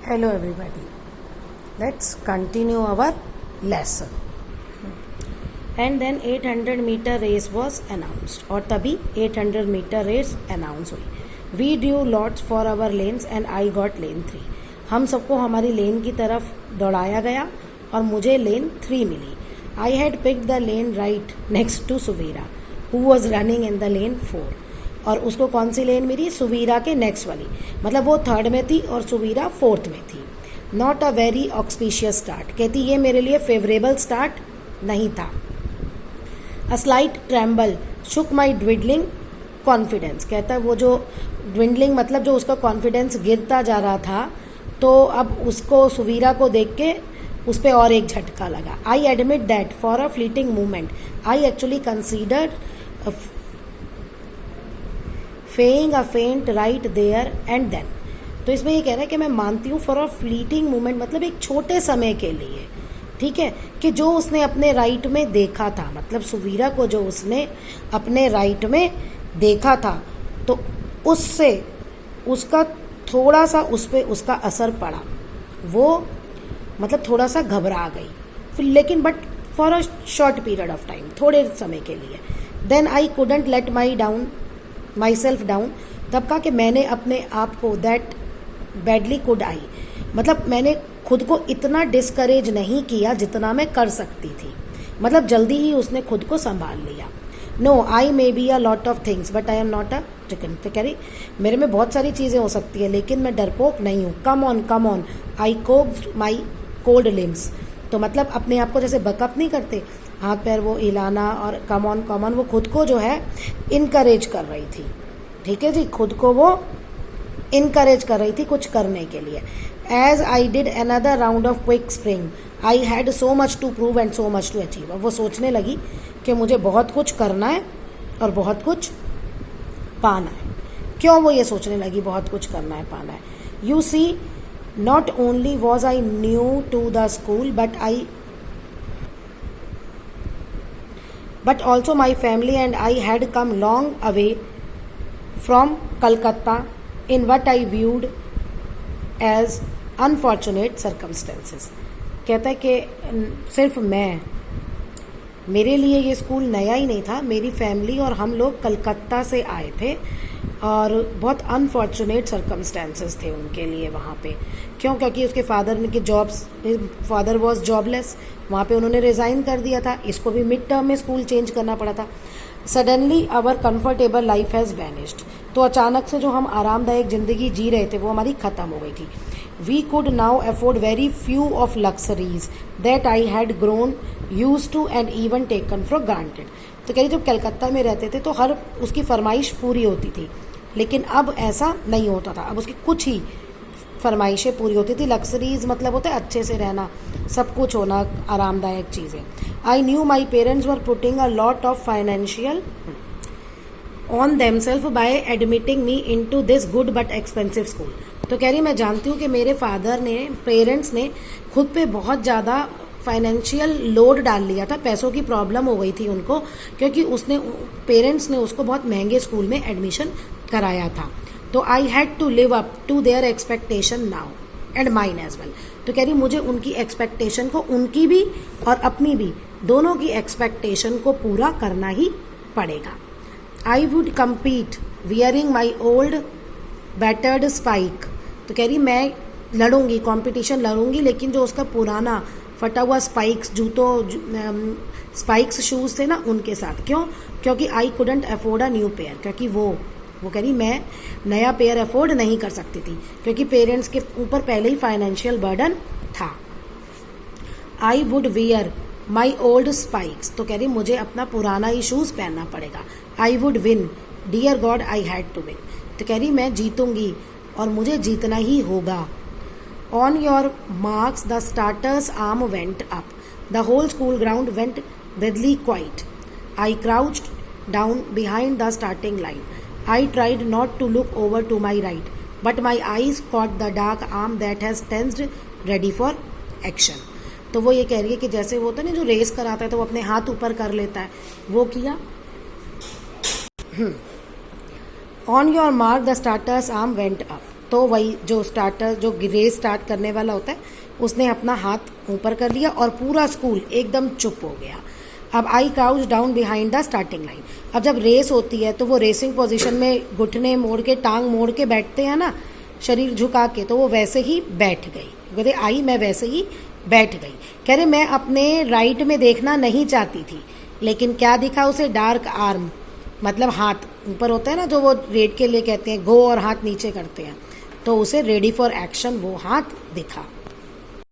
Hello everybody. Let's continue our lesson. And then 800-meter race was announced. और तभी 800-meter race announce हुई. We drew lots for our lanes and I got lane 3. हम सबको हमारी लेन की तरफ दौड़ाया गया और मुझे लेन 3 मिली. I had picked the lane right next to Suvira, who was running in the lane 4. और उसको कौन सी लेन मिली? सुवीरा के नेक्स्ट वाली. मतलब वो थर्ड में थी और सुवीरा फोर्थ में थी. Not a very auspicious start. कहती ये मेरे लिए फेवरेबल स्टार्ट नहीं था. A slight tremble shook my dwindling confidence. कहता है वो जो ड्विडलिंग मतलब जो उसका कॉन्फिडेंस गिरता जा रहा था, तो अब उसको सुवीरा को देख के उस पर और एक झटका लगा. I admit that for a fleeting movement I actually considered feigning a faint right there and then. तो इसमें ये कह रहा है कि मैं मानती हूँ फॉर अ फ्लीटिंग मोमेंट मतलब एक छोटे समय के लिए, ठीक है, कि जो उसने अपने राइट में देखा था, मतलब सुवीरा को जो उसने अपने राइट में देखा था, तो उससे उसका थोड़ा सा उस पर उसका असर पड़ा. वो मतलब थोड़ा सा घबरा गई, फिर लेकिन but for a short period of time, थोड़े समय के लिए. Then I couldn't let myself down. तब कहा कि मैंने अपने आप को दैट बैडली कुड आई, मतलब मैंने खुद को इतना डिस्करेज नहीं किया जितना मैं कर सकती थी. मतलब जल्दी ही उसने खुद को संभाल लिया. No I may be a lot of things but I am not a chicken. तो कह रही मेरे में बहुत सारी चीज़ें हो सकती है लेकिन मैं डरपोक नहीं हूँ. Come on I coaxed my cold limbs. तो मतलब अपने आप को जैसे बकअप नहीं करते, हाथ पैर वो हिलाना और कम ऑन वो खुद को जो है इनकरेज कर रही थी. ठीक है जी, खुद को वो इनकरेज कर रही थी कुछ करने के लिए. As I did another round of quick spring I had so much to prove and so much to achieve. अब वो सोचने लगी कि मुझे बहुत कुछ करना है और बहुत कुछ पाना है. क्यों वो ये सोचने लगी बहुत कुछ करना है पाना है? You see not only was I new to the school but also my family and I had come long away from Calcutta in what I viewed as unfortunate circumstances. कहता है कि सिर्फ मेरे लिए ये स्कूल नया ही नहीं था, मेरी फैमिली और हम लोग कलकत्ता से आए थे और बहुत अनफॉर्चुनेट सर्कमस्टेंसेस थे उनके लिए वहाँ पे. क्यों? क्योंकि उसके फादर वॉज जॉबलेस, वहाँ पे उन्होंने रिज़ाइन कर दिया था. इसको भी मिड टर्म में स्कूल चेंज करना पड़ा था. Suddenly our comfortable life has vanished. तो अचानक से जो हम आरामदायक ज़िंदगी जी रहे थे वो हमारी ख़त्म हो गई थी. We could now afford very few of luxuries that I had grown used to and even taken for granted. तो कह रही जब कलकत्ता में रहते थे तो हर उसकी फरमाइश पूरी होती थी, लेकिन अब ऐसा नहीं होता था. अब उसकी कुछ ही फरमाइशें पूरी होती थी. लक्सरीज मतलब होता है अच्छे से रहना, सब कुछ होना, आरामदायक चीज़ें. I knew my parents were putting a lot of financial on themselves by admitting me into this good but expensive school. तो कह रही मैं जानती हूँ कि मेरे पेरेंट्स ने खुद पे बहुत ज़्यादा फाइनेंशियल लोड डाल लिया था. पैसों की प्रॉब्लम हो गई थी उनको, क्योंकि पेरेंट्स ने उसको बहुत महंगे स्कूल में एडमिशन कराया था. तो I had to live up to their expectation now and mine as well. तो कह रही मुझे उनकी एक्सपेक्टेशन को, उनकी भी और अपनी भी, दोनों की एक्सपेक्टेशन को पूरा करना ही पड़ेगा. I would compete wearing my old battered spike. तो कह रही मैं लड़ूंगी, कंपटीशन लड़ूंगी, लेकिन जो उसका पुराना फटा हुआ स्पाइक्स शूज़ थे ना उनके साथ. क्यों? क्योंकि I couldn't afford a new pair. क्योंकि वो कह रही मैं नया पेयर अफोर्ड नहीं कर सकती थी क्योंकि पेरेंट्स के ऊपर पहले ही फाइनेंशियल बर्डन था. I would wear my old spikes. तो कह रही मुझे अपना पुराना ही शूज़ पहनना पड़ेगा. I would win dear God I had to win. तो कह रही मैं जीतूंगी और मुझे जीतना ही होगा. On your marks, the starter's arm went up. The whole school ground went deadly quiet. I crouched down behind the starting line. I tried not to look over to my right, but my eyes caught the dark arm that has tensed, ready for action. तो वो ये कह रही है कि जैसे वो होता है ना जो रेस कराता है तो वो अपने हाथ ऊपर कर लेता है, वो किया. On your mark, the starter's arm went up. तो वही जो स्टार्टर जो रेस स्टार्ट करने वाला होता है उसने अपना हाथ ऊपर कर लिया और पूरा स्कूल एकदम चुप हो गया। अब I crouch down behind the starting line. अब जब रेस होती है तो वो रेसिंग पोजीशन में घुटने मोड़ के टांग मोड़ के बैठते हैं ना, शरीर झुका के, तो वो वैसे ही बैठ गई। कहते आई मैं वैसे ही बैठ गई। कह रहे मैं अपने राइट में देखना नहीं चाहती थी, लेकिन क्या दिखा उसे? डार्क आर्म, मतलब हाथ ऊपर होता है ना, जो वो रेड के लिए कहते हैं गो और हाथ नीचे करते हैं, तो उसे रेडी फॉर एक्शन वो हाथ दिखा।